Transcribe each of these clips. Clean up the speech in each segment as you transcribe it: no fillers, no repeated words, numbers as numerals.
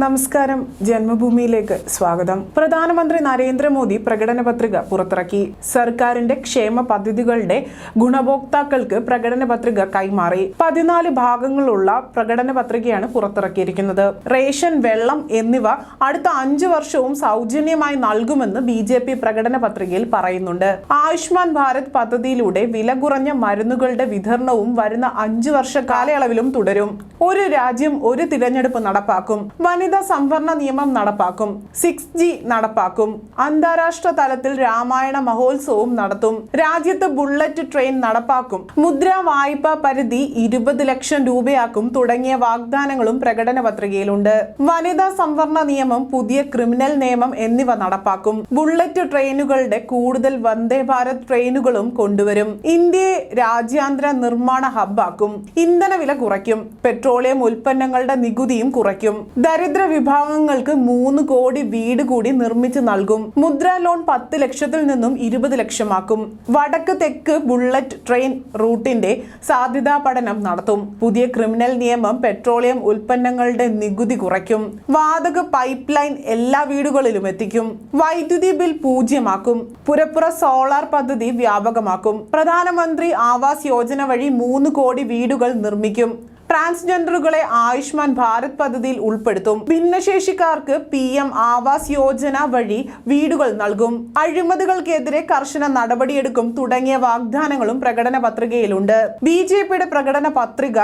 നമസ്കാരം. ജന്മഭൂമിയിലേക്ക് സ്വാഗതം. പ്രധാനമന്ത്രി നരേന്ദ്രമോദി പ്രകടന പത്രിക പുറത്തിറക്കി. സർക്കാരിന്റെ ക്ഷേമ പദ്ധതികളുടെ ഗുണഭോക്താക്കൾക്ക് പ്രകടന പത്രിക കൈമാറി. 14 ഭാഗങ്ങളുള്ള പ്രകടന പത്രികയാണ് പുറത്തിറക്കിയിരിക്കുന്നത്. റേഷൻ, വെള്ളം എന്നിവ അടുത്ത 5 വർഷവും സൗജന്യമായി നൽകുമെന്ന് BJP പ്രകടന പത്രികയിൽ പറയുന്നുണ്ട്. ആയുഷ്മാൻ ഭാരത് പദ്ധതിയിലൂടെ വില കുറഞ്ഞ മരുന്നുകളുടെ വിതരണവും വരുന്ന 5 വർഷ കാലയളവിലും തുടരും. ഒരു രാജ്യം ഒരു തിരഞ്ഞെടുപ്പ് നടപ്പാക്കും. വനിതാ സംവരണ നിയമം നടപ്പാക്കും. 6G നടപ്പാക്കും. അന്താരാഷ്ട്ര തലത്തിൽ രാമായണ മഹോത്സവവും നടത്തും. രാജ്യത്ത് ബുള്ളറ്റ് ട്രെയിൻ നടപ്പാക്കും. മുദ്രാ വായ്പാ പരിധി 20 ലക്ഷം രൂപയാക്കും തുടങ്ങിയ വാഗ്ദാനങ്ങളും പ്രകടന പത്രികയിലുണ്ട്. വനിതാ സംവരണ നിയമം, പുതിയ ക്രിമിനൽ നിയമം എന്നിവ നടപ്പാക്കും. ബുള്ളറ്റ് ട്രെയിനുകളുടെ കൂടുതൽ വന്ദേ ഭാരത് ട്രെയിനുകളും കൊണ്ടുവരും. ഇന്ത്യയെ രാജ്യാന്തര നിർമ്മാണ ഹബ്ബാക്കും. ഇന്ധനവില കുറയ്ക്കും. പെട്രോളിയം ഉൽപ്പന്നങ്ങളുടെ നികുതിയും കുറയ്ക്കും. ദരിദ്ര വിഭാഗങ്ങൾക്ക് 3 കോടി വീട് കൂടി നിർമ്മിച്ചു നൽകും. മുദ്രാ ലോൺ 10 ലക്ഷത്തിൽ നിന്നും 20 ലക്ഷമാക്കും. വടക്ക് തെക്ക് ബുള്ളറ്റ് ട്രെയിൻ റൂട്ടിന്റെ സാധ്യതാ പഠനം നടത്തും. പുതിയ ക്രിമിനൽ നിയമം പെട്രോളിയം ഉൽപ്പന്നങ്ങളുടെ നികുതി കുറയ്ക്കും. വാതക പൈപ്പ് ലൈൻ എല്ലാ വീടുകളിലും എത്തിക്കും. വൈദ്യുതി ബിൽ 0 പുരപ്പുറ സോളാർ പദ്ധതി വ്യാപകമാക്കും. പ്രധാനമന്ത്രി ആവാസ് യോജന വഴി 3 കോടി വീടുകൾ നിർമ്മിക്കും. ട്രാൻസ്ജെൻഡറുകളെ ആയുഷ്മാൻ ഭാരത് പദ്ധതിയിൽ ഉൾപ്പെടുത്തും. ഭിന്നശേഷിക്കാർക്ക് PM ആവാസ് യോജന വഴി വീടുകൾ നൽകും. അഴിമതികൾക്കെതിരെ കർശന നടപടിയെടുക്കും തുടങ്ങിയ വാഗ്ദാനങ്ങളും പ്രകടന പത്രികയിലുണ്ട്. BJPയുടെ പ്രകടന പത്രിക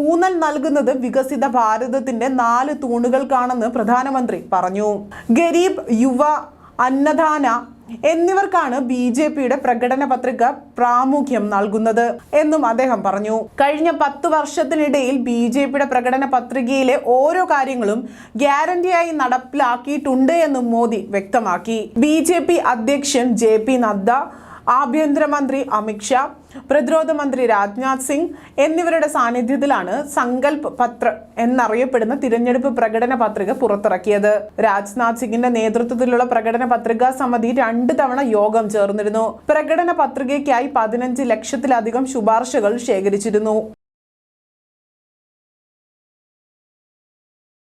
ഊന്നൽ നൽകുന്നത് വികസിത ഭാരതത്തിന്റെ 4 തൂണുകൾക്കാണെന്ന് പ്രധാനമന്ത്രി പറഞ്ഞു. ഗരീബ്, യുവ, അന്നദാന എന്നിവർക്കാണ് BJPയുടെ പ്രകടന പത്രിക പ്രാമുഖ്യം നൽകുന്നത് എന്നും അദ്ദേഹം പറഞ്ഞു. കഴിഞ്ഞ 10 വർഷത്തിനിടയിൽ BJPയുടെ പ്രകടന പത്രികയിലെ ഓരോ കാര്യങ്ങളും ഗ്യാരണ്ടിയായി നടപ്പിലാക്കിയിട്ടുണ്ട് എന്നും മോദി വ്യക്തമാക്കി. BJP അധ്യക്ഷൻ JP നദ്ദ, ആഭ്യന്തരമന്ത്രി അമിത് ഷാ, പ്രതിരോധ മന്ത്രി രാജ്നാഥ് സിംഗ് എന്നിവരുടെ സാന്നിധ്യത്തിലാണ് സങ്കൽപ് പത്ര എന്നറിയപ്പെടുന്ന തിരഞ്ഞെടുപ്പ് പ്രകടന പത്രിക പുറത്തിറക്കിയത്. രാജ്നാഥ് സിംഗിന്റെ നേതൃത്വത്തിലുള്ള പ്രകടന പത്രികാ സമിതി 2 തവണ യോഗം ചേർന്നിരുന്നു. പ്രകടന പത്രികയ്ക്കായി 15 ലക്ഷത്തിലധികം ശുപാർശകൾ ശേഖരിച്ചിരുന്നു.